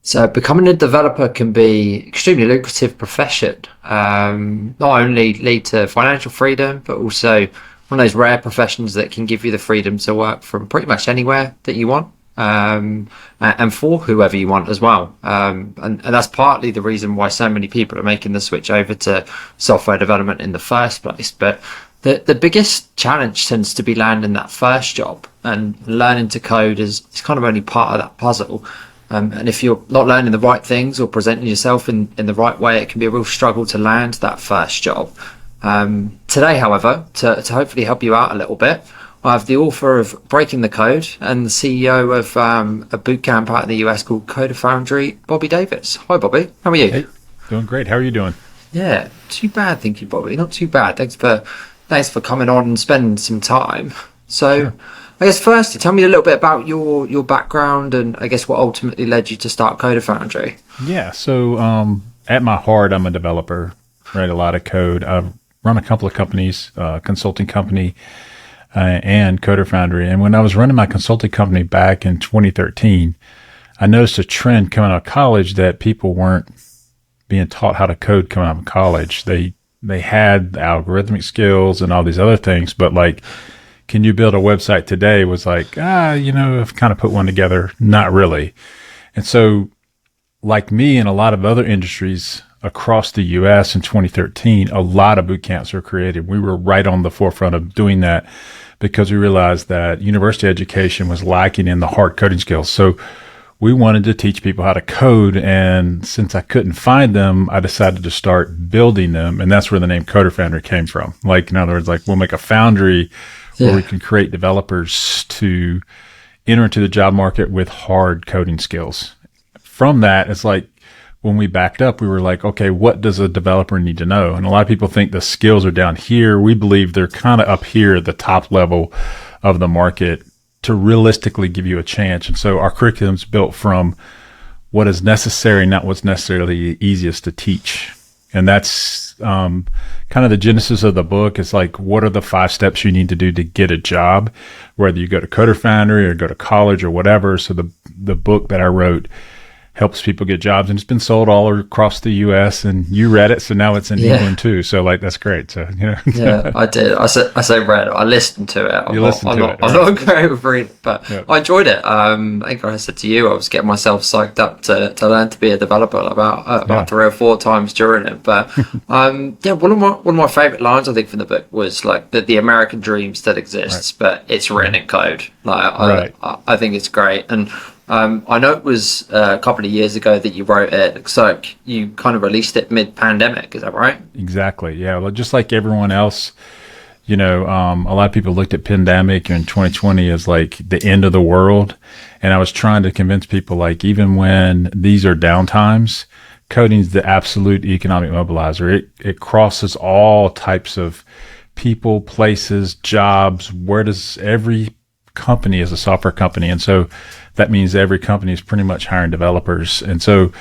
So becoming a developer can be extremely lucrative profession. Not only lead to financial freedom, but also one of those rare professions that can give you the freedom to work from pretty much anywhere that you want, and for whoever you want as well. And that's partly the reason why so many people are making the switch over to software development in the first place. But the biggest challenge tends to be landing that first job, and learning to code is kind of only part of that puzzle. And if you're not learning the right things or presenting yourself in the right way, it can be a real struggle to land that first job. Today, however, to hopefully help you out a little bit, I have the author of Breaking the Code and the CEO of a bootcamp out in the US called CoderFoundry, Bobby Davis. Hi, Bobby. How are you? Hey, doing great. How are you doing? Yeah, too bad, thank you, Bobby. Not too bad. Thanks for coming on and spending some time. So, sure. I guess firstly, tell me a little bit about your background and I guess what ultimately led you to start CoderFoundry. Yeah, so at my heart, I'm a developer, write a lot of code. I've run a couple of companies, consulting company and CoderFoundry. And when I was running my consulting company back in 2013, I noticed a trend coming out of college that people weren't being taught how to code coming out of college. They had the algorithmic skills and all these other things, but like, can you build a website today was like, I've kind of put one together. Not really. And so like me and a lot of other industries across the US in 2013, a lot of boot camps were created. We were right on the forefront of doing that because we realized that university education was lacking in the hard coding skills. So we wanted to teach people how to code. And since I couldn't find them, I decided to start building them. And that's where the name CoderFoundry came from. Like, in other words, like we'll make a foundry where we can create developers to enter into the job market with hard coding skills. From that, it's like when we backed up, we were like, okay, what does a developer need to know? And a lot of people think the skills are down here. We believe they're kind of up here at the top level of the market to realistically give you a chance. And so our curriculum's built from what is necessary, not what's necessarily easiest to teach. And that's kind of the genesis of the book. Is like, what are the 5 steps you need to do to get a job, whether you go to CoderFoundry or go to college or whatever. So the book that I wrote helps people get jobs, and it's been sold all across the U.S. And you read it, so now it's in England too. So like that's great. So Yeah, I did. I say read it. I listened to it. I'm not great with reading, but I enjoyed it. I think I said to you, I was getting myself psyched up to learn to be a developer about 3 or 4 times during it. But one of my favorite lines I think from the book was like that the American dream still exists, but it's written in code. Like I think it's great. And I know it was a couple of years ago that you wrote it. Looks like you kind of released it mid-pandemic. Is that right? Exactly. Yeah. Well, just like everyone else, a lot of people looked at pandemic in 2020 as like the end of the world. And I was trying to convince people, like, even when these are downtimes, coding is the absolute economic mobilizer. It crosses all types of people, places, jobs. Where does every company is a software company? And so that means every company is pretty much hiring developers. And so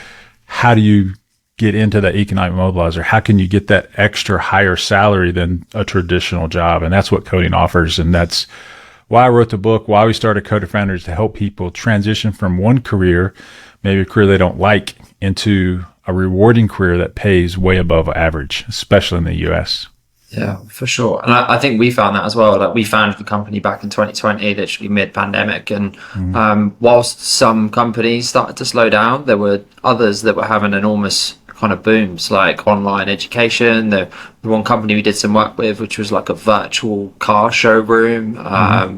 how do you get into that economic mobilizer? How can you get that extra higher salary than a traditional job? And that's what coding offers. And that's why I wrote the book, why we started CoderFoundry, is to help people transition from one career, maybe a career they don't like, into a rewarding career that pays way above average, especially in the US. Yeah, for sure. And I think we found that as well. Like, we founded the company back in 2020, literally mid-pandemic. And whilst some companies started to slow down, there were others that were having enormous kind of booms, like online education. The one company we did some work with, which was like a virtual car showroom,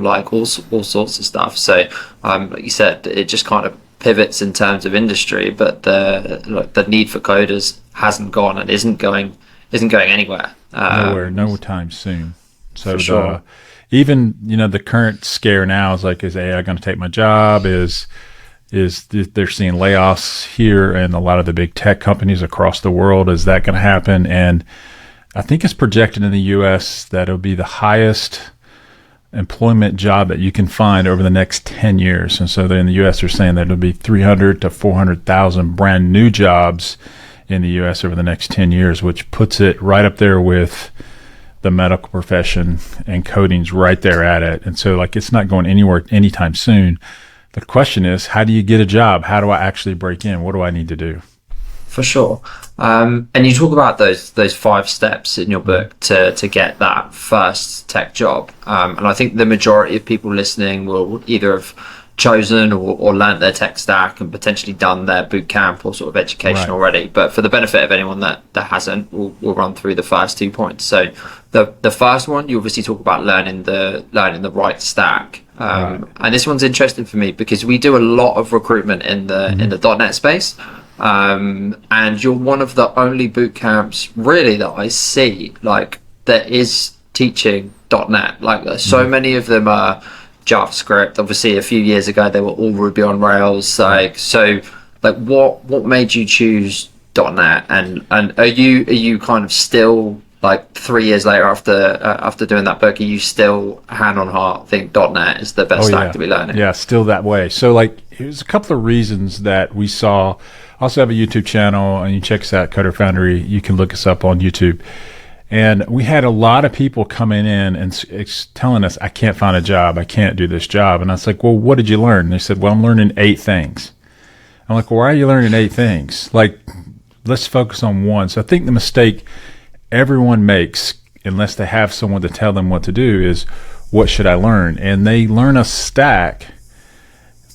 like all sorts of stuff. So like you said, it just kind of pivots in terms of industry, but the need for coders hasn't gone and isn't going anywhere. Nowhere, no time soon. So sure. Even the current scare now is like, is AI going to take my job? Is they're seeing layoffs here and a lot of the big tech companies across the world? Is that going to happen? And I think it's projected in the U.S. that it'll be the highest employment job that you can find over the next 10 years. And so in the U.S. they're saying that it'll be 300 to 400,000 brand new jobs in the U.S. over the next 10 years, which puts it right up there with the medical profession, and coding's right there at it. And so like, it's not going anywhere anytime soon. The question is, how do you get a job? How do I actually break in? What do I need to do? For sure. And you talk about those 5 steps in your book to get that first tech job. And I think the majority of people listening will either have chosen or learnt their tech stack and potentially done their boot camp or sort of education already. But for the benefit of anyone that hasn't, we'll run through the first 2 points. So the first one, you obviously talk about learning the right stack. And this one's interesting for me because we do a lot of recruitment in the .NET space. And you're one of the only boot camps really that I see like that is teaching .NET. Like so many of them are JavaScript. Obviously a few years ago they were all Ruby on Rails. Like what made you choose .NET and are you kind of still like 3 years later after doing that book, are you still hand on heart think .NET is the best stack to be learning? Yeah, still that way. So like here's a couple of reasons that we saw. I also have a YouTube channel, and you check us out, CoderFoundry. You can look us up on YouTube. And we had a lot of people coming in and telling us, I can't find a job. I can't do this job. And I was like, well, what did you learn? And they said, well, I'm learning 8 things. I'm like, well, why are you learning 8 things? Like, let's focus on one. So I think the mistake everyone makes, unless they have someone to tell them what to do, is what should I learn? And they learn a stack,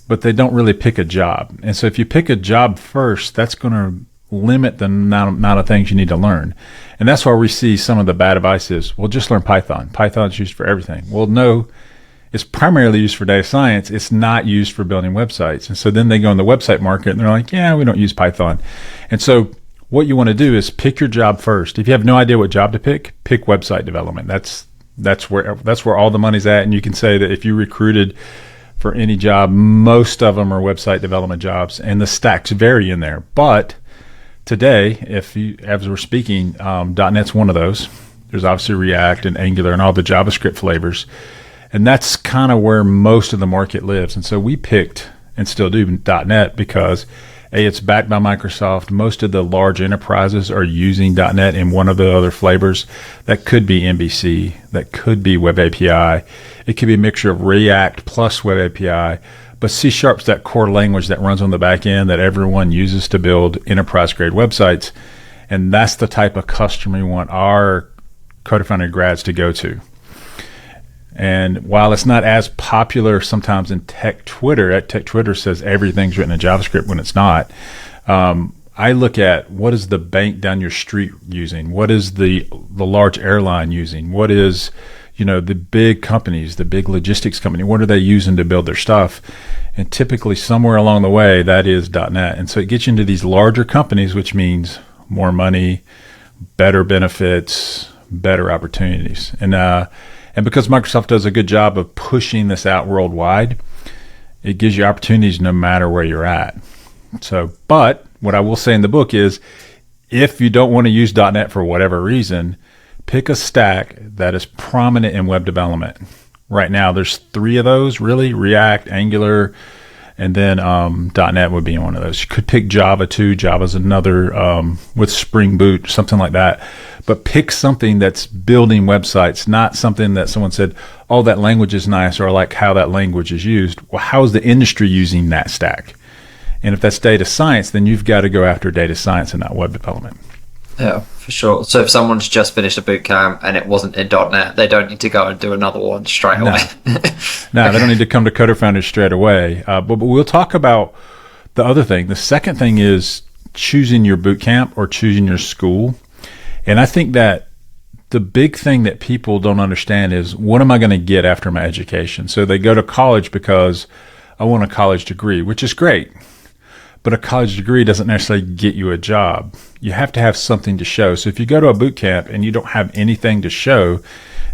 but they don't really pick a job. And so if you pick a job first, that's going to limit the amount of things you need to learn. And that's why we see some of the bad advice is, well, just learn Python. Python's used for everything. Well, no, it's primarily used for data science. It's not used for building websites. And so then they go in the website market and they're like, yeah, we don't use Python. And so what you want to do is pick your job first. If you have no idea what job to pick website development. That's where all the money's at. And you can say that if you recruited for any job, most of them are website development jobs, and the stacks vary in there. But today, as we're speaking, .NET's one of those. There's obviously React and Angular and all the JavaScript flavors, and that's kind of where most of the market lives. And so we picked, and still do, .NET because it's backed by Microsoft. Most of the large enterprises are using .NET in one of the other flavors. That could be MVC, that could be Web API. It could be a mixture of React plus Web API. But C# is that core language that runs on the back end that everyone uses to build enterprise-grade websites. And that's the type of customer we want our CoderFoundry grads to go to. And while it's not as popular sometimes in tech Twitter says everything's written in JavaScript when it's not. I look at what is the bank down your street using? What is the large airline using? What is, the big companies, the big logistics company, what are they using to build their stuff? And typically somewhere along the way, that is .NET. And so it gets you into these larger companies, which means more money, better benefits, better opportunities. And because Microsoft does a good job of pushing this out worldwide, it gives you opportunities no matter where you're at. So, but what I will say in the book is, if you don't want to use .NET for whatever reason, pick a stack that is prominent in web development. Right now, there's 3 of those, really, React, Angular, and then .NET would be one of those. You could pick Java too. Java's another, with Spring Boot, something like that. But pick something that's building websites, not something that someone said, oh, that language is nice, or I like how that language is used. Well, how is the industry using that stack? And if that's data science, then you've got to go after data science and not web development. Yeah, for sure. So if someone's just finished a boot camp and it wasn't in .NET, they don't need to go and do another one straight away. No, they don't need to come to CoderFoundry straight away. But we'll talk about the other thing. The second thing is choosing your boot camp or choosing your school. And I think that the big thing that people don't understand is, what am I going to get after my education? So they go to college because I want a college degree, which is great. But a college degree doesn't necessarily get you a job. You have to have something to show. So if you go to a boot camp and you don't have anything to show,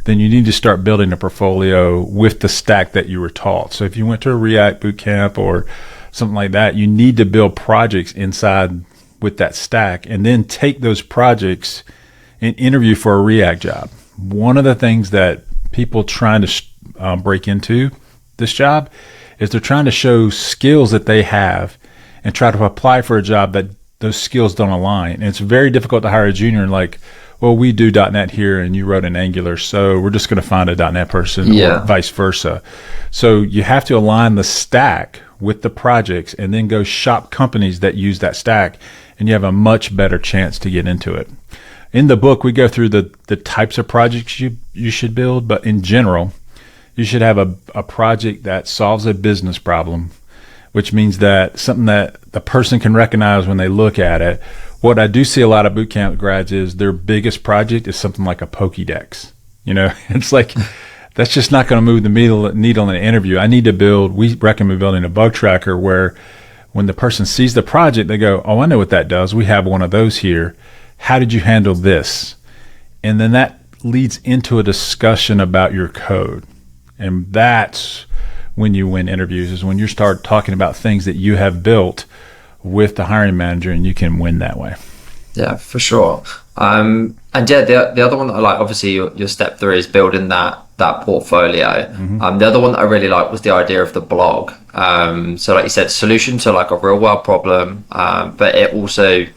then you need to start building a portfolio with the stack that you were taught. So if you went to a React boot camp or something like that, you need to build projects inside with that stack and then take those projects and interview for a React job. One of the things that people trying to break into this job is they're trying to show skills that they have and try to apply for a job that those skills don't align. And it's very difficult to hire a junior and like, well, we do .NET here and you wrote in Angular, so we're just going to find a .NET person or vice versa. So you have to align the stack with the projects and then go shop companies that use that stack, and you have a much better chance to get into it. In the book, we go through the types of projects you should build, but in general, you should have a project that solves a business problem, which means that something that the person can recognize when they look at it. What I do see a lot of bootcamp grads is their biggest project is something like a Pokédex. It's like, that's just not going to move the needle in an interview. We recommend building a bug tracker where when the person sees the project, they go, oh, I know what that does. We have one of those here. How did you handle this? And then that leads into a discussion about your code. And that's when you win interviews, is when you start talking about things that you have built with the hiring manager, and you can win that way. Yeah, for sure. And yeah, the other one that I like, obviously your step 3 is building that portfolio. Mm-hmm. The other one that I really liked was the idea of the blog. So like you said, solution to like a real world problem, but it also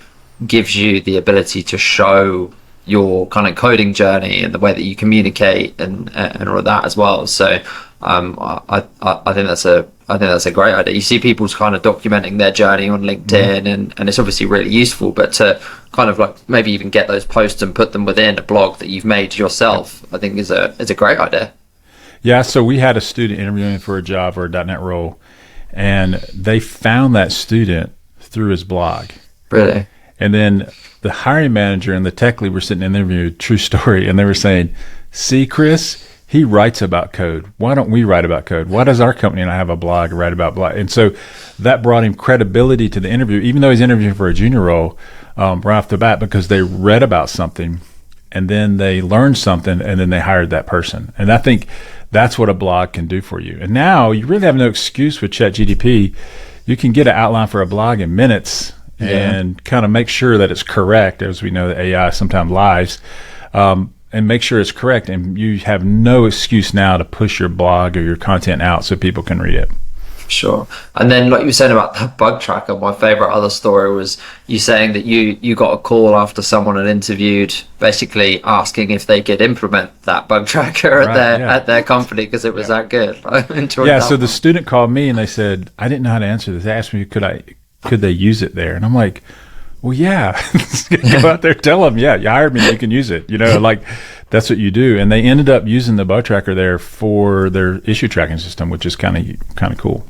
gives you the ability to show your kind of coding journey and the way that you communicate and all of that as well. So I think that's a great idea. You see people's kind of documenting their journey on LinkedIn, and it's obviously really useful, but to kind of like maybe even get those posts and put them within a blog that you've made yourself, I think is a great idea. Yeah, so we had a student interviewing for a job or a .NET role, and they found that student through his blog. Really? And then the hiring manager and the tech lead were sitting in the interview, true story, and they were saying, see, Chris, he writes about code. Why don't we write about code? Why does our company not have a blog, write about blog? And so that brought him credibility to the interview, even though he's interviewing for a junior role right off the bat, because they read about something and then they learned something and then they hired that person. And I think that's what a blog can do for you. And now you really have no excuse with ChatGPT. You can get an outline for a blog in minutes and kind of make sure that it's correct. As we know, that AI sometimes lies. And make sure it's correct, and you have no excuse now to push your blog or your content out so people can read it. Sure. And then like you were saying about the bug tracker, my favorite other story was you saying that you got a call after someone had interviewed, basically asking if they could implement that bug tracker at their company because it was that good. I enjoyed that. So the student called me and they said, I didn't know how to answer this. They asked me, could they use it there? And I'm like, well, yeah, go out there, tell them, you hired me, you can use it. Like that's what you do. And they ended up using the bug tracker there for their issue tracking system, which is kind of cool.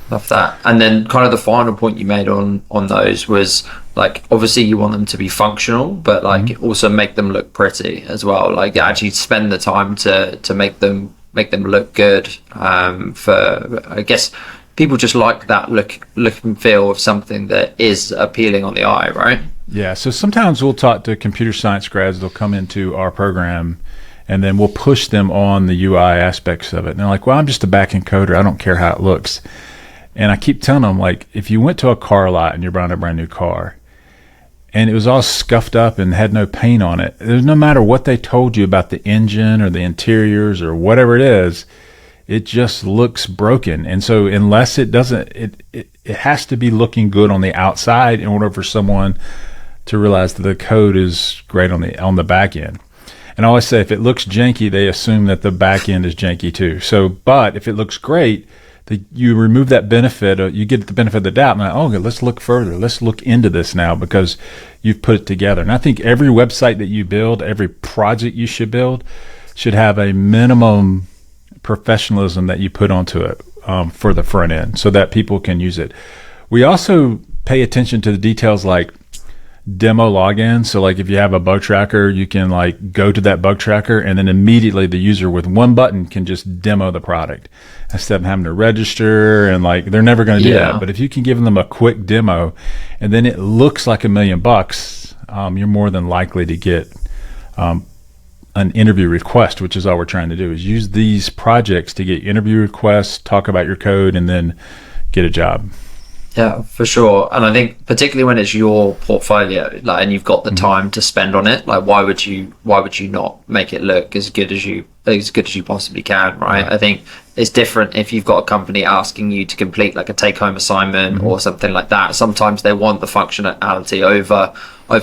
Love that. And then kind of the final point you made on those was like, obviously you want them to be functional, but like also make them look pretty as well. Like actually spend the time to make them look good. For, I guess, people just like that look and feel of something that is appealing on the eye, right? Yeah. So sometimes we'll talk to computer science grads. They'll come into our program, and then we'll push them on the UI aspects of it. And they're like, well, I'm just a back-end coder. I don't care how it looks. And I keep telling them, like, if you went to a car lot and you're buying a brand new car, and it was all scuffed up and had no paint on it, there's no matter what they told you about the engine or the interiors or whatever it is, it just looks broken. And so unless it doesn't, it has to be looking good on the outside in order for someone to realize that the code is great on the back end. And I always say, if it looks janky, they assume that the back end is janky too. So, but if it looks great, you remove that benefit, you get the benefit of the doubt. And like, okay, let's look further. Let's look into this now because you've put it together. And I think every website that you build, every project you should build, should have a minimum professionalism that you put onto it for the front end so that people can use it. We also pay attention to the details like demo login. So like if you have a bug tracker, you can like go to that bug tracker and then immediately the user with one button can just demo the product instead of having to register, and like they're never going to do that. But if you can give them a quick demo and then it looks like $1 million, you're more than likely to get an interview request, which is all we're trying to do, is use these projects to get interview requests, talk about your code, and then get a job. Yeah, for sure. And I think particularly when it's your portfolio, like, and you've got the time to spend on it, like why would you not make it look as good as you possibly can, right? I think it's different if you've got a company asking you to complete like a take-home assignment or something like that. Sometimes they want the functionality over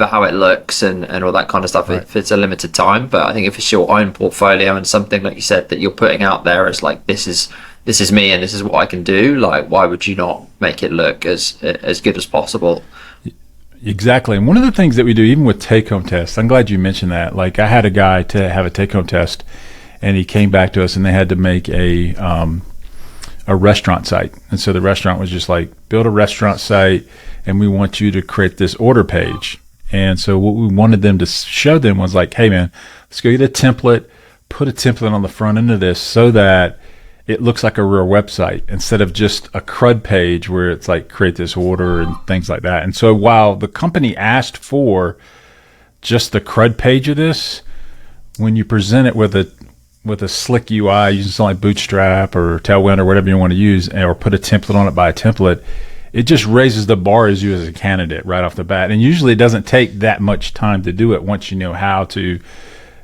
how it looks and all that kind of stuff if it's a limited time. But I think if it's your own portfolio and something like you said that you're putting out there as like this is this is me and this is what I can do. Like, why would you not make it look as good as possible? Exactly. And one of the things that we do, even with take-home tests, I'm glad you mentioned that. Like, I had a guy to have a take-home test, and he came back to us, and they had to make a restaurant site. And so the restaurant was just like, build a restaurant site, and we want you to create this order page. And so what we wanted them to show them was like, hey, man, let's go get a template, put a template on the front end of this so that it looks like a real website instead of just a CRUD page where it's like create this order and things like that. And so while the company asked for just the CRUD page of this, when you present it with a slick UI using something like Bootstrap or Tailwind or whatever you want to use, or put a template on it by a template, it just raises the bar as you as a candidate right off the bat. And usually it doesn't take that much time to do it once you know how to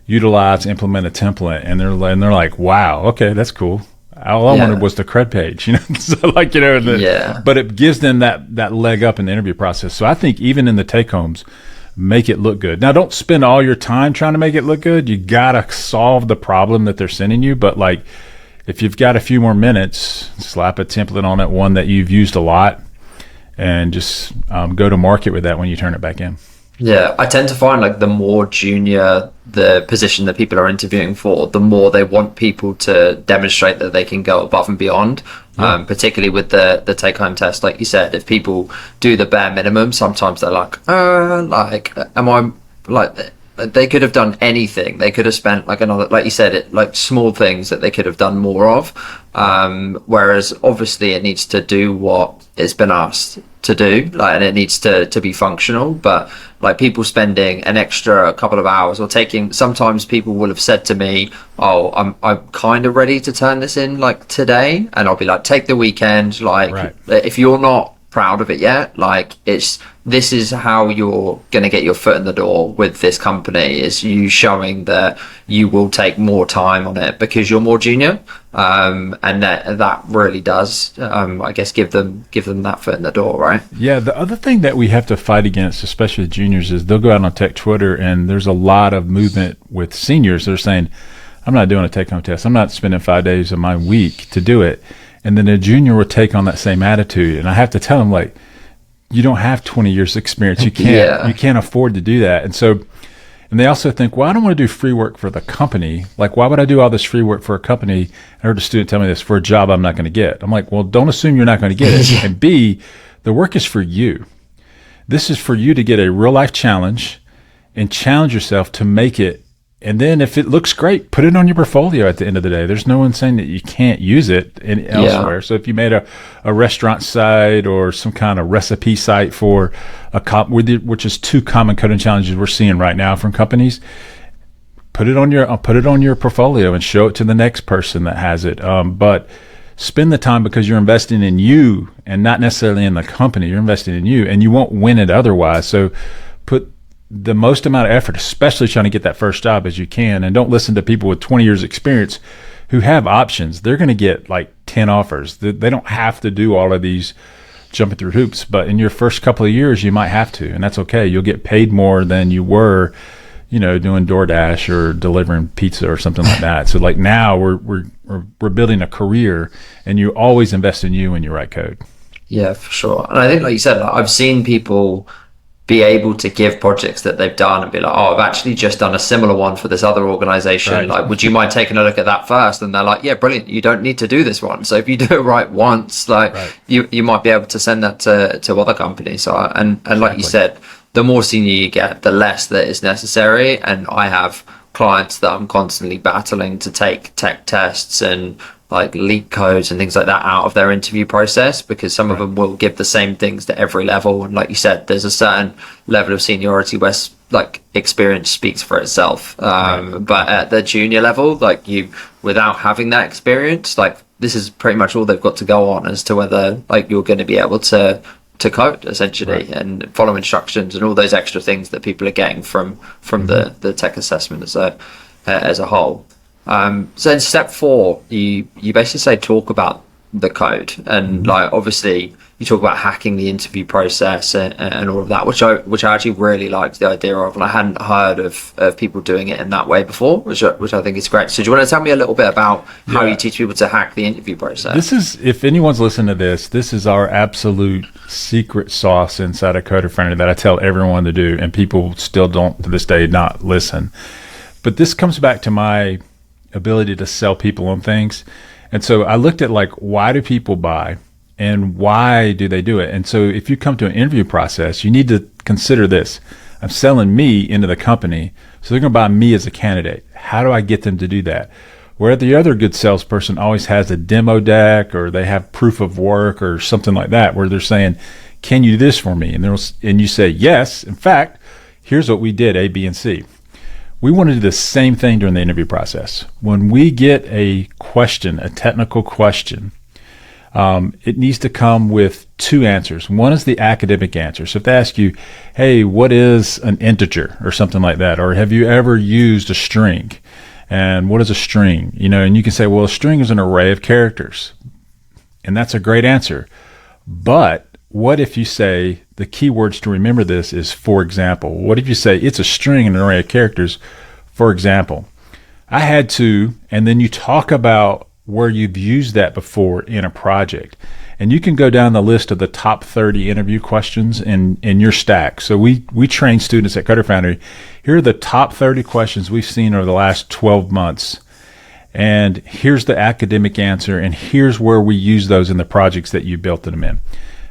utilize, implement a template. And they're like, wow, okay, that's cool. All I wanted was the CRUD page, so like, but it gives them that leg up in the interview process. So I think even in the take homes, make it look good. Now, don't spend all your time trying to make it look good. You got to solve the problem that they're sending you. But like, if you've got a few more minutes, slap a template on it, one that you've used a lot, and just go to market with that when you turn it back in. Yeah, I tend to find like the more junior the position that people are interviewing for, the more they want people to demonstrate that they can go above and beyond. Yeah. Particularly with the take-home test, like you said, if people do the bare minimum, sometimes they're like, am I like? They could have done anything. They could have spent like another, like you said, like small things that they could have done more of. Whereas obviously it needs to do what it's been asked to do, like, and it needs to be functional. But like people spending an extra couple of hours or sometimes people will have said to me, oh, I'm kind of ready to turn this in like today. And I'll be like, take the weekend. Like, right. If you're not proud of it yet, like this is how you're going to get your foot in the door with this company, is you showing that you will take more time on it because you're more junior, and that really does I guess give them that foot in the door, right? Yeah, the other thing that we have to fight against, especially juniors, is they'll go out on tech Twitter and there's a lot of movement with seniors. They're saying, I'm not doing a take-home test, I'm not spending 5 days of my week to do it. And then a junior will take on that same attitude. And I have to tell them, like, you don't have 20 years experience. You can't afford to do that. And so, and they also think, well, I don't want to do free work for the company. Like, why would I do all this free work for a company? I heard a student tell me this, for a job I'm not going to get. I'm like, well, don't assume you're not going to get it. And B, the work is for you. This is for you to get a real life challenge and challenge yourself to make it. And then if it looks great, put it on your portfolio at the end of the day. There's no one saying that you can't use it elsewhere. So if you made a restaurant site or some kind of recipe site for which is two common coding challenges we're seeing right now from companies, put it on your portfolio and show it to the next person that has it. But spend the time, because you're investing in you and not necessarily in the company. You're investing in you, and you won't win it otherwise. So put the most amount of effort, especially trying to get that first job, as you can. And don't listen to people with 20 years experience who have options. They're going to get like 10 offers. They don't have to do all of these jumping through hoops, but in your first couple of years, you might have to, and that's okay. You'll get paid more than you were, doing DoorDash or delivering pizza or something like that. So like now we're building a career, and you always invest in you when you write code. Yeah, for sure. And I think, like you said, I've seen people be able to give projects that they've done and be like, oh, I've actually just done a similar one for this other organization. Right. Like, would you mind taking a look at that first? And they're like, yeah, brilliant. You don't need to do this one. So if you do it right once, like right. you might be able to send that to other companies. So, and like you said, the more senior you get, the less that is necessary. And I have clients that I'm constantly battling to take tech tests and like leak codes and things like that out of their interview process, because some of them will give the same things to every level. And like you said, there's a certain level of seniority where like experience speaks for itself. But at the junior level, like without having that experience, like this is pretty much all they've got to go on as to whether like you're going to be able to code essentially, right, and follow instructions and all those extra things that people are getting from mm-hmm. the tech assessment as a whole. So in step 4, you basically say talk about the code. And like, obviously you talk about hacking the interview process and all of that, which I actually really liked the idea of, and I hadn't heard of people doing it in that way before, which I think is great. So do you want to tell me a little bit about how you teach people to hack the interview process? This is, if anyone's listening to this is our absolute secret sauce inside of CoderFoundry that I tell everyone to do, and people still don't to this day not listen. But this comes back to my ability to sell people on things. And so I looked at like, why do people buy and why do they do it? And so if you come to an interview process, you need to consider this. I'm selling me into the company, so they're going to buy me as a candidate. How do I get them to do that? Where the other good salesperson always has a demo deck, or they have proof of work or something like that, where they're saying, can you do this for me? And you say, yes. In fact, here's what we did, A, B, and C. We want to do the same thing during the interview process. When we get a question, a technical question, it needs to come with two answers. One is the academic answer. So if they ask you, hey, what is an integer or something like that? Or have you ever used a string? And what is a string? And you can say, well, a string is an array of characters. And that's a great answer. But what if you say the key words to remember this is for example? What if you say it's a string and an array of characters, for example? I had to, and then you talk about where you've used that before in a project. And you can go down the list of the top 30 interview questions in your stack. So we train students at CoderFoundry. Here are the top 30 questions we've seen over the last 12 months. And here's the academic answer, and here's where we use those in the projects that you built them in.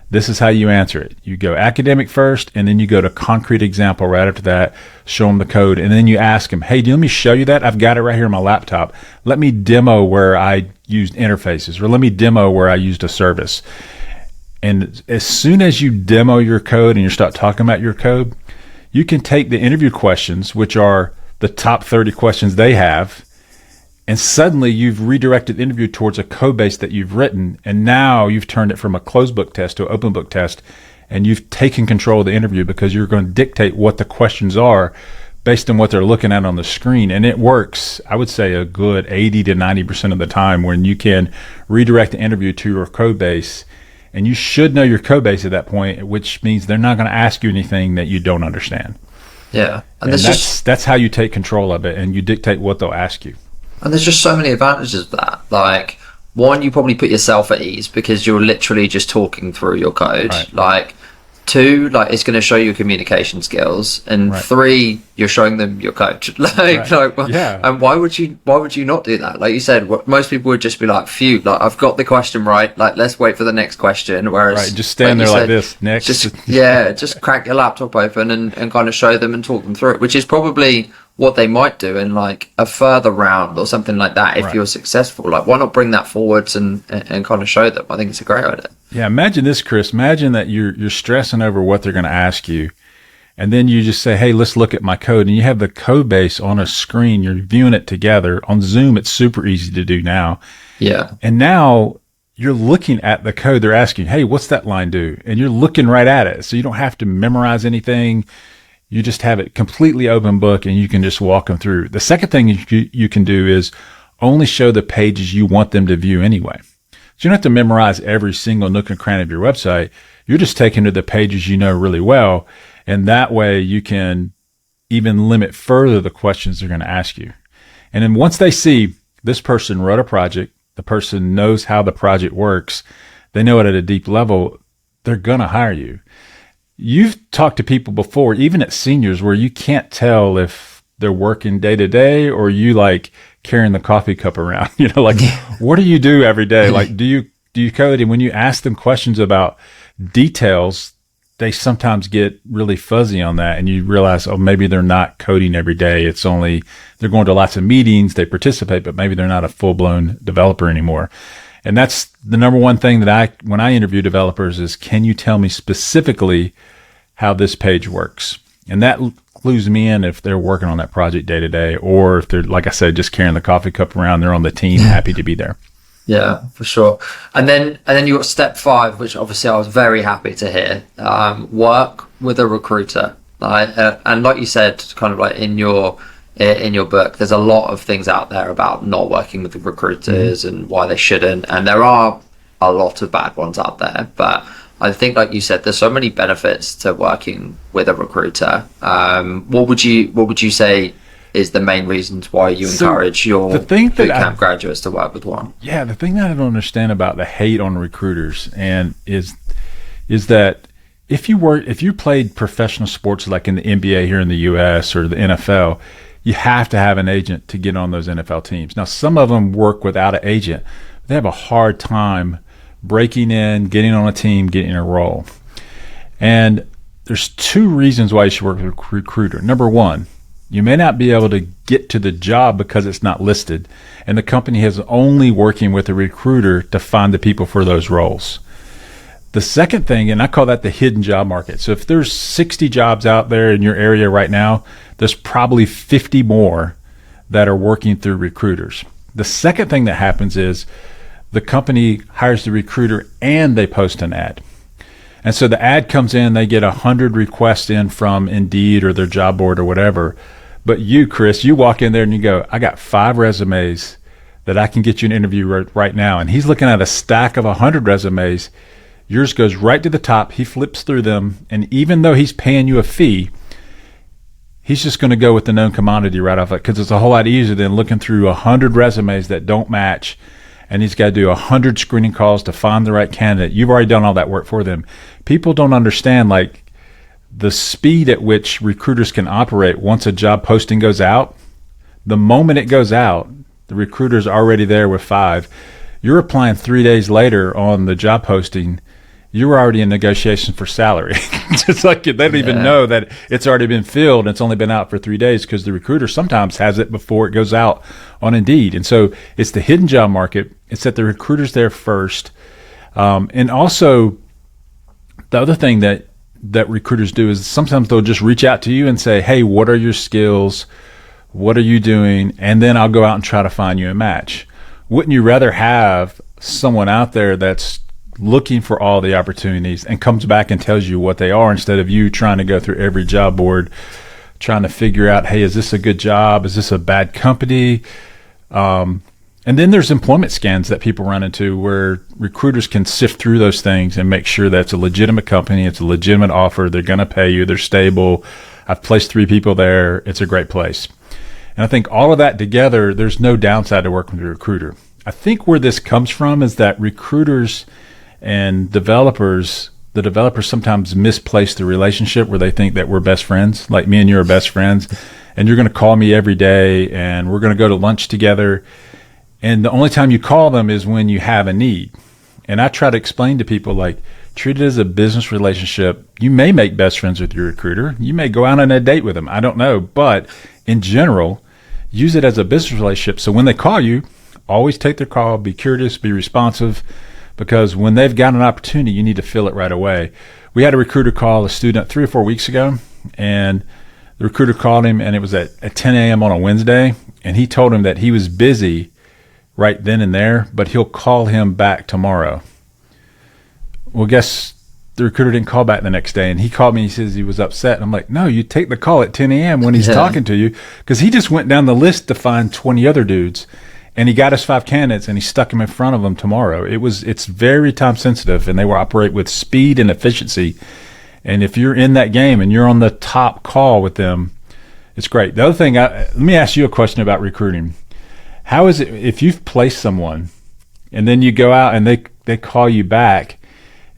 This is how you answer it. You go academic first, and then you go to concrete example right after that, show them the code, and then you ask them, hey, do you let me show you that? I've got it right here on my laptop. Let me demo where I used interfaces, or let me demo where I used a service. And as soon as you demo your code and you start talking about your code, you can take the interview questions, which are the top 30 questions they have, and suddenly you've redirected the interview towards a code base that you've written, and now you've turned it from a closed book test to an open book test, and you've taken control of the interview because you're going to dictate what the questions are based on what they're looking at on the screen. And it works, I would say, a good 80 to 90% of the time when you can redirect the interview to your code base. And you should know your code base at that point, which means they're not going to ask you anything that you don't understand. Yeah. And that's how you take control of it, and you dictate what they'll ask you. And there's just so many advantages of that. Like, one, you probably put yourself at ease because you're literally just talking through your code. Right. Like, two, like, it's going to show you communication skills, and Right. three, you're showing them your code. Yeah. And why would you not do that? Like you said, most people would just be like, phew, like, I've got the question right. Like, let's wait for the next question. Whereas, Right, just stand there like this. Next. Just crack your laptop open and kind of show them and talk them through it, which is probably what they might do in like a further round or something like that if Right. you're successful. Like, why not bring that forwards and kind of show them? I think it's a great idea. Yeah, imagine this, Chris. Imagine that you're stressing over what they're going to ask you, and then you just say, hey, let's look at my code. And you have the code base on a screen. You're viewing it together. On Zoom, it's super easy to do now. Yeah. And now you're looking at the code. They're asking, hey, what's that line do? And you're looking right at it. So you don't have to memorize anything. You just have it completely open book, and you can just walk them through. The second thing you can do is only show the pages you want them to view anyway. So you don't have to memorize every single nook and cranny of your website. You're just taking to the pages you know really well, and that way you can even limit further the questions they're going to ask you. And then once they see this person wrote a project, the person knows how the project works, they know it at a deep level, they're going to hire you. You've talked to people before, even at seniors, where you can't tell if they're working day to day or you like carrying the coffee cup around. Like, what do you do every day? Like, do you code? And when you ask them questions about details, they sometimes get really fuzzy on that, and you realize, oh, maybe they're not coding every day. It's only they're going to lots of meetings, they participate, but maybe they're not a full-blown developer anymore. And that's the number one thing that when I interview developers is, can you tell me specifically how this page works? And that clues me in if they're working on that project day to day, or if they're, like I said, just carrying the coffee cup around, they're on the team, happy to be there. Yeah, for sure. And then you got step 5, which obviously I was very happy to hear. Work with a recruiter. And like you said, kind of like in your book, there's a lot of things out there about not working with the recruiters and why they shouldn't. And there are a lot of bad ones out there. But I think, like you said, there's so many benefits to working with a recruiter. What would you say is the main reasons why you encourage your bootcamp graduates to work with one? Yeah, the thing that I don't understand about the hate on recruiters and is that if you played professional sports like in the NBA here in the US or the NFL, you have to have an agent to get on those NFL teams. Now, some of them work without an agent. They have a hard time breaking in, getting on a team, getting a role. And there's two reasons why you should work with a recruiter. Number one, you may not be able to get to the job because it's not listed, and the company is only working with a recruiter to find the people for those roles. The second thing, and I call that the hidden job market. So if there's 60 jobs out there in your area right now, there's probably 50 more that are working through recruiters. The second thing that happens is the company hires the recruiter and they post an ad. And so the ad comes in, they get 100 requests in from Indeed or their job board or whatever. But you, Chris, you walk in there and you go, I got 5 resumes that I can get you an interview right now. And he's looking at a stack of 100 resumes. Yours goes right to the top. He flips through them. And even though he's paying you a fee, he's just going to go with the known commodity right off it because it's a whole lot easier than looking through 100 resumes that don't match. And he's got to do 100 screening calls to find the right candidate. You've already done all that work for them. People don't understand like the speed at which recruiters can operate once a job posting goes out. The moment it goes out, the recruiter's already there with 5. You're applying 3 days later on the job posting. You're already in negotiations for salary. Just like they don't even know that it's already been filled and it's only been out for 3 days because the recruiter sometimes has it before it goes out on Indeed. And so it's the hidden job market. It's that the recruiter's there first. And also the other thing that recruiters do is sometimes they'll just reach out to you and say, hey, what are your skills? What are you doing? And then I'll go out and try to find you a match. Wouldn't you rather have someone out there that's looking for all the opportunities and comes back and tells you what they are instead of you trying to go through every job board, trying to figure out, hey, is this a good job? Is this a bad company? And then there's employment scans that people run into where recruiters can sift through those things and make sure that it's a legitimate company, it's a legitimate offer, they're going to pay you, they're stable. I've placed 3 people there. It's a great place. And I think all of that together, there's no downside to working with a recruiter. I think where this comes from is that recruiters and the developers sometimes misplace the relationship where they think that we're best friends, like me and you are best friends, and you're going to call me every day and we're going to go to lunch together. And the only time you call them is when you have a need. And I try to explain to people, like, treat it as a business relationship. You may make best friends with your recruiter. You may go out on a date with them. I don't know. But in general, use it as a business relationship. So when they call you, always take their call, be courteous, be responsive, because when they've got an opportunity, you need to fill it right away. We had a recruiter call a student 3 or 4 weeks ago, and the recruiter called him, and it was at 10 a.m. on a Wednesday, and he told him that he was busy right then and there, but he'll call him back tomorrow. Well, guess the recruiter didn't call back the next day, and he called me and he says he was upset. And I'm like, no, you take the call at 10 a.m. when he's talking to you, because he just went down the list to find 20 other dudes, and he got us 5 candidates, and he stuck them in front of them tomorrow. It's very time sensitive, and they will operate with speed and efficiency. And if you're in that game and you're on the top call with them, it's great. The other thing, let me ask you a question about recruiting. How is it if you've placed someone and then you go out and they call you back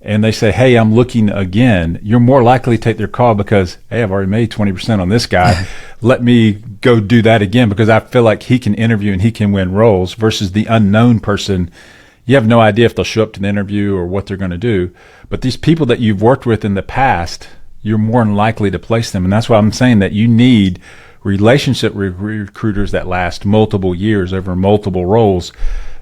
and they say, hey, I'm looking again, you're more likely to take their call because, hey, I've already made 20% on this guy. Let me go do that again because I feel like he can interview and he can win roles, versus the unknown person. You have no idea if they'll show up to the interview or what they're going to do. But these people that you've worked with in the past, you're more than likely to place them. And that's why I'm saying that you need relationship recruiters that last multiple years over multiple roles,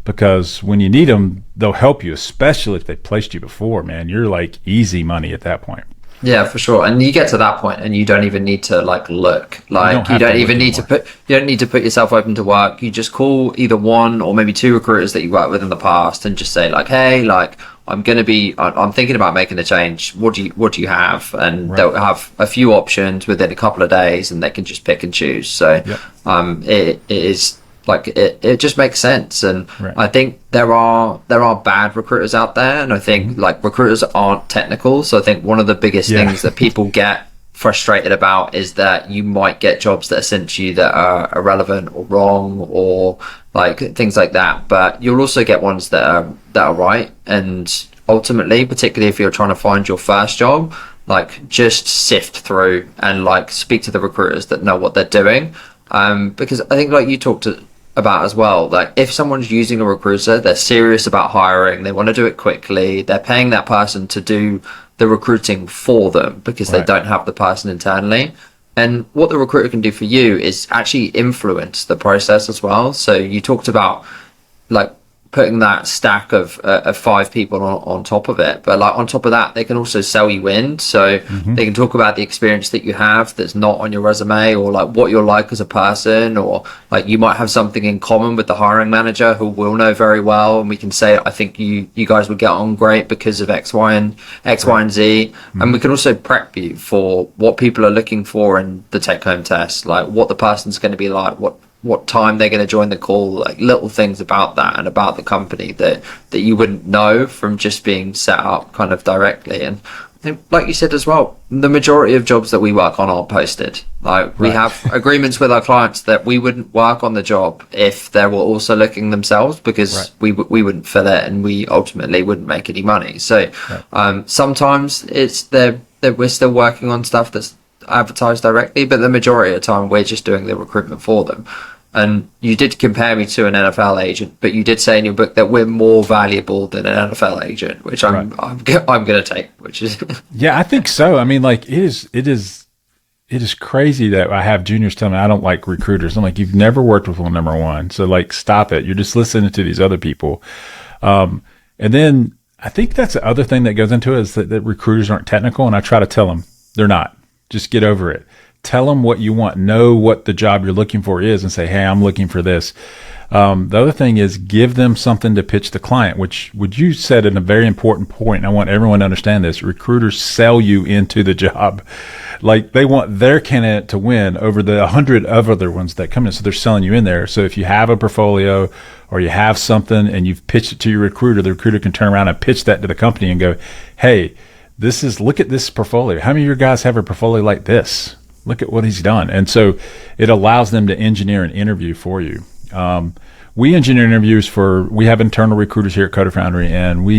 because when you need them, they'll help you, especially if they placed you before, man. You're like easy money at that point. Yeah, for sure. And you get to that point and you don't even need to look. You don't even need to put yourself open to work. You just call either 1 or maybe 2 recruiters that you worked with in the past and just say hey, I'm thinking about making a change. What do you have? And right. They'll have a few options within a couple of days and they can just pick and choose. So it is like it just makes sense. And Right. I think there are bad recruiters out there, and I think like recruiters aren't technical. So I think one of the biggest things that people get frustrated about is that you might get jobs that are sent to you that are irrelevant or wrong or like things like that. But you'll also get ones that are right. And ultimately, particularly if you're trying to find your first job, like just sift through and like speak to the recruiters that know what they're doing. Because I think like you talked about as well, like if someone's using a recruiter, they're serious about hiring, they want to do it quickly, they're paying that person to do the recruiting for them because they don't have the person internally. And what the recruiter can do for you is actually influence the process as well. So you talked about like putting that stack of 5 people on top of it, but like on top of that, they can also sell you in. So they can talk about the experience that you have that's not on your resume, or like what you're like as a person, or like you might have something in common with the hiring manager who will know very well, and we can say, I think you guys would get on great because of X, Y, and Z. And we can also prep you for what people are looking for in the take home test, like what the person's going to be like, what time they're going to join the call, like little things about that and about the company that you wouldn't know from just being set up kind of directly. And I think, like you said as well, the majority of jobs that we work on aren't posted. Like we have agreements with our clients that we wouldn't work on the job if they were also looking themselves, because we wouldn't fill it and we ultimately wouldn't make any money. So sometimes it's that we're still working on stuff that's advertised directly, but the majority of the time we're just doing the recruitment for them. And you did compare me to an NFL agent, but you did say in your book that we're more valuable than an NFL agent, which I'm going to take, which is Yeah, I think so. I mean, like it is crazy that I have juniors tell me I don't like recruiters. I'm like, you've never worked with one, number one. So like, stop it. You're just listening to these other people. And then I think that's the other thing that goes into it is that recruiters aren't technical. And I try to tell them they're not. Just get over it. Tell them what you want. Know what the job you're looking for is and say, hey, I'm looking for this. The other thing is give them something to pitch the client, which you said in a very important point. And I want everyone to understand this. Recruiters sell you into the job. Like they want their candidate to win over the 100 other ones that come in. So they're selling you in there. So if you have a portfolio or you have something and you've pitched it to your recruiter, the recruiter can turn around and pitch that to the company and go, hey, look at this portfolio. How many of your guys have a portfolio like this? Look at what he's done. And so it allows them to engineer an interview for you. We engineer interviews we have internal recruiters here at CoderFoundry, and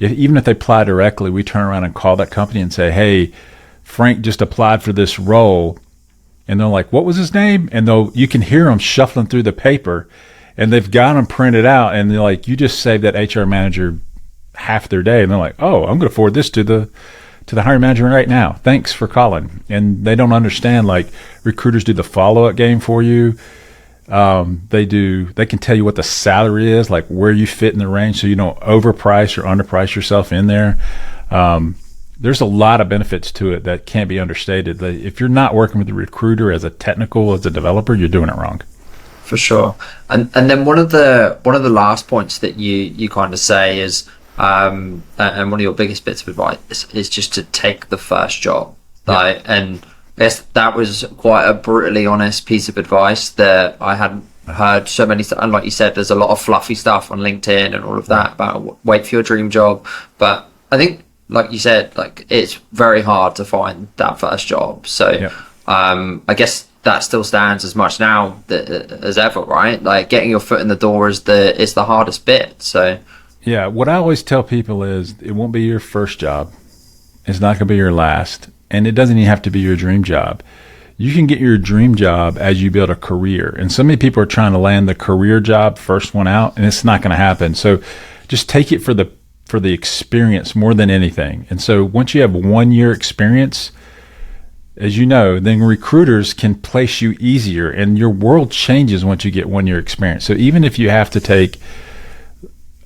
even if they apply directly, we turn around and call that company and say, hey, Frank just applied for this role. And they're like, what was his name? And you can hear them shuffling through the paper, and they've got them printed out. And they're like, you just saved that HR manager half their day. And they're like, oh, I'm going to forward this to the hiring manager right now. Thanks for calling. And they don't understand, like, recruiters do the follow-up game for you. They can tell you what the salary is, like where you fit in the range, so you don't overprice or underprice yourself in there. There's a lot of benefits to it that can't be understated. If you're not working with a recruiter as a developer, you're doing it wrong. For sure. And then one of the last points that you kind of say is, and one of your biggest bits of advice is just to take the first job. Like, and I guess that was quite a brutally honest piece of advice that I hadn't heard so many. And like you said, there's a lot of fluffy stuff on LinkedIn and all of that about wait for your dream job. But I think, like you said, like it's very hard to find that first job. So I guess that still stands as much now as ever, right? Like getting your foot in the door is the hardest bit. So. Yeah, what I always tell people is it won't be your first job. It's not going to be your last. And it doesn't even have to be your dream job. You can get your dream job as you build a career. And so many people are trying to land the career job first one out, and it's not going to happen. So just take it for the experience more than anything. And so once you have 1 year experience, as you know, then recruiters can place you easier, and your world changes once you get 1 year experience. So even if you have to take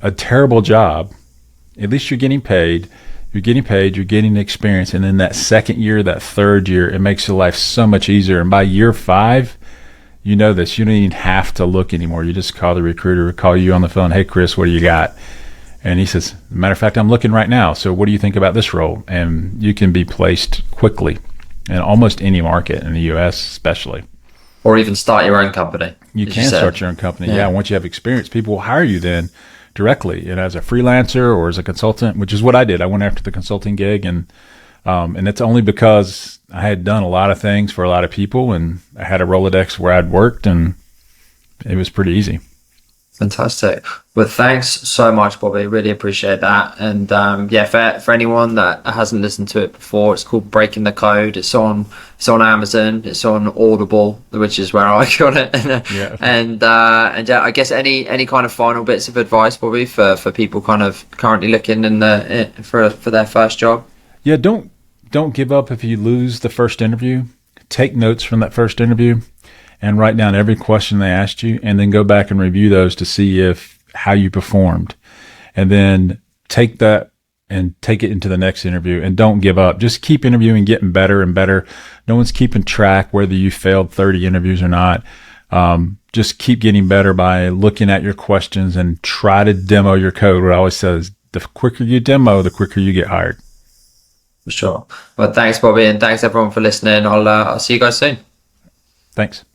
a terrible job, at least you're getting paid, you're getting experience. And then that second year, that third year, it makes your life so much easier. And by year 5, you know this, you don't even have to look anymore. You just call the recruiter, call you on the phone. Hey, Chris, what do you got? And he says, matter of fact, I'm looking right now. So what do you think about this role? And you can be placed quickly in almost any market in the US, especially. or even start your own company. You as can said. start your own company. Yeah. Once you have experience, people will hire you then directly, and as a freelancer or as a consultant, which is what I did. I went after the consulting gig, and it's only because I had done a lot of things for a lot of people, and I had a Rolodex where I'd worked, and it was pretty easy. Fantastic. Well, thanks so much, Bobby. Really appreciate that. And yeah, for anyone that hasn't listened to it before, it's called Breaking the Code. It's on Amazon. It's on Audible, which is where I got it. Yeah. And yeah, I guess any kind of final bits of advice, Bobby, for people kind of currently looking for their first job. Yeah. Don't give up if you lose the first interview. Take notes from that first interview and write down every question they asked you, and then go back and review those to see how you performed. And then take that and take it into the next interview, and don't give up. Just keep interviewing, getting better and better. No one's keeping track whether you failed 30 interviews or not. Just keep getting better by looking at your questions and try to demo your code. What I always say is the quicker you demo, the quicker you get hired. For sure. Well, thanks, Bobby, and thanks everyone for listening. I'll see you guys soon. Thanks.